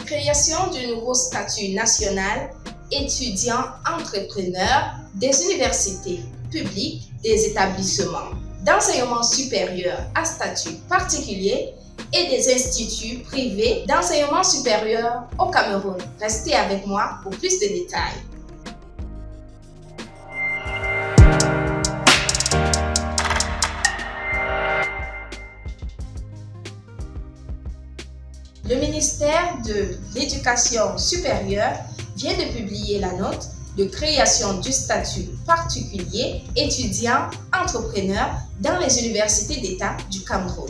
Création du nouveau statut national étudiant-entrepreneur des universités publiques, des établissements d'enseignement supérieur à statut particulier et des instituts privés d'enseignement supérieur au Cameroun. Restez avec moi pour plus de détails. Le ministère de l'Éducation supérieure vient de publier la note de création du statut particulier étudiant-entrepreneur dans les universités d'État du Cameroun.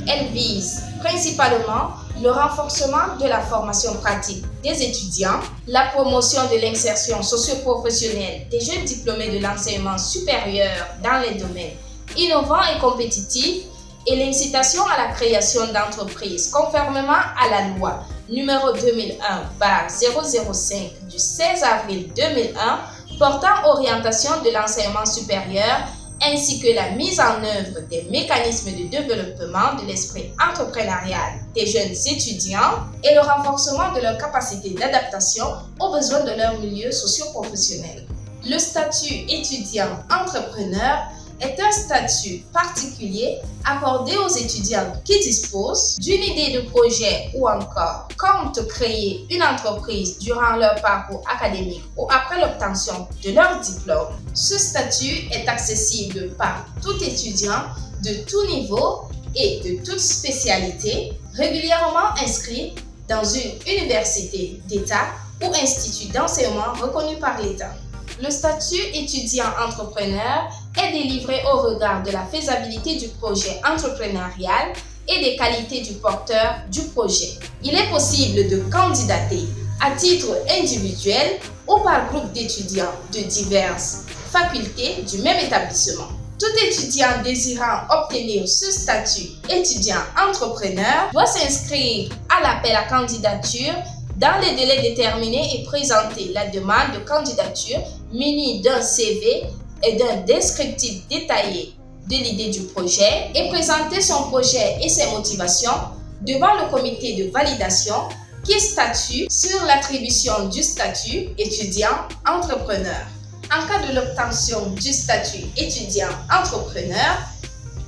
Elle vise principalement le renforcement de la formation pratique des étudiants, la promotion de l'insertion socio-professionnelle des jeunes diplômés de l'enseignement supérieur dans les domaines innovants et compétitifs et l'incitation à la création d'entreprises conformément à la loi numéro 2001/005 du 16 avril 2001 portant orientation de l'enseignement supérieur ainsi que la mise en œuvre des mécanismes de développement de l'esprit entrepreneurial des jeunes étudiants et le renforcement de leur capacité d'adaptation aux besoins de leur milieu socio-professionnel. Le statut étudiant-entrepreneur est un statut particulier accordé aux étudiants qui disposent d'une idée de projet ou encore comptent créer une entreprise durant leur parcours académique ou après l'obtention de leur diplôme. Ce statut est accessible par tout étudiant de tout niveau et de toute spécialité régulièrement inscrit dans une université d'État ou institut d'enseignement reconnu par l'État. Le statut étudiant-entrepreneur est délivré au regard de la faisabilité du projet entrepreneurial et des qualités du porteur du projet. Il est possible de candidater à titre individuel ou par groupe d'étudiants de diverses facultés du même établissement. Tout étudiant désirant obtenir ce statut étudiant-entrepreneur doit s'inscrire à l'appel à candidature dans les délais déterminés et présenter la demande de candidature munie d'un CV et d'un descriptif détaillé de l'idée du projet et présenter son projet et ses motivations devant le comité de validation qui statue sur l'attribution du statut étudiant-entrepreneur. En cas de l'obtention du statut étudiant-entrepreneur,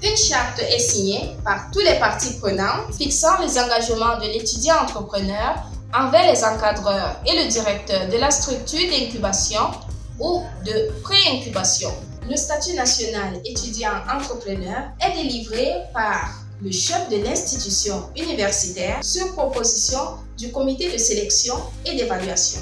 une charte est signée par toutes les parties prenantes fixant les engagements de l'étudiant-entrepreneur envers les encadreurs et le directeur de la structure d'incubation ou de pré-incubation. Le statut national étudiant-entrepreneur est délivré par le chef de l'institution universitaire sur proposition du comité de sélection et d'évaluation.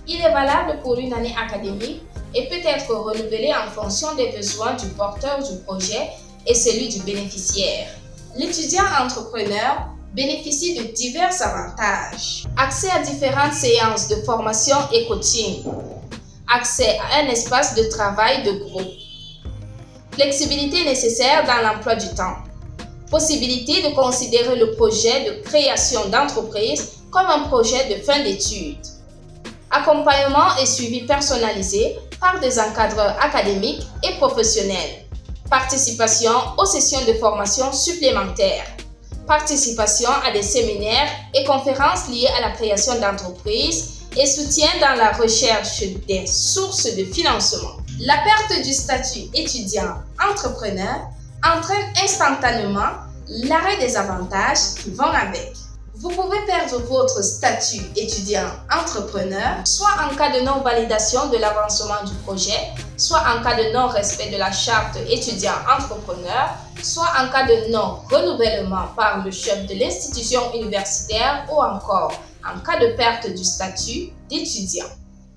Il est valable pour une année académique et peut être renouvelé en fonction des besoins du porteur du projet et celui du bénéficiaire. L'étudiant-entrepreneur bénéficie de divers avantages. Accès à différentes séances de formation et coaching. Accès à un espace de travail de groupe. Flexibilité nécessaire dans l'emploi du temps. Possibilité de considérer le projet de création d'entreprise comme un projet de fin d'études. Accompagnement et suivi personnalisé par des encadreurs académiques et professionnels. Participation aux sessions de formation supplémentaires. Participation à des séminaires et conférences liées à la création d'entreprises et soutien dans la recherche des sources de financement. La perte du statut étudiant-entrepreneur entraîne instantanément l'arrêt des avantages qui vont avec. Vous pouvez perdre votre statut étudiant-entrepreneur soit en cas de non-validation de l'avancement du projet, soit en cas de non-respect de la charte étudiant-entrepreneur, soit en cas de non-renouvellement par le chef de l'institution universitaire ou encore en cas de perte du statut d'étudiant.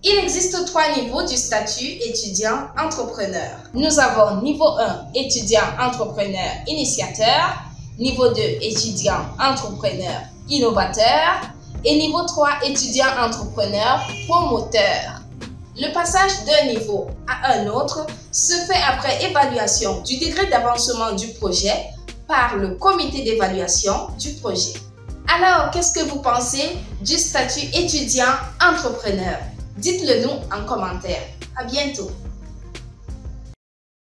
Il existe 3 niveaux du statut étudiant-entrepreneur. Nous avons niveau 1, étudiant-entrepreneur initiateur, niveau 2, étudiant-entrepreneur innovateur et niveau 3, étudiant-entrepreneur promoteur. Le passage d'un niveau à un autre se fait après évaluation du degré d'avancement du projet par le comité d'évaluation du projet. Alors, qu'est-ce que vous pensez du statut étudiant-entrepreneur? Dites-le nous en commentaire. À bientôt!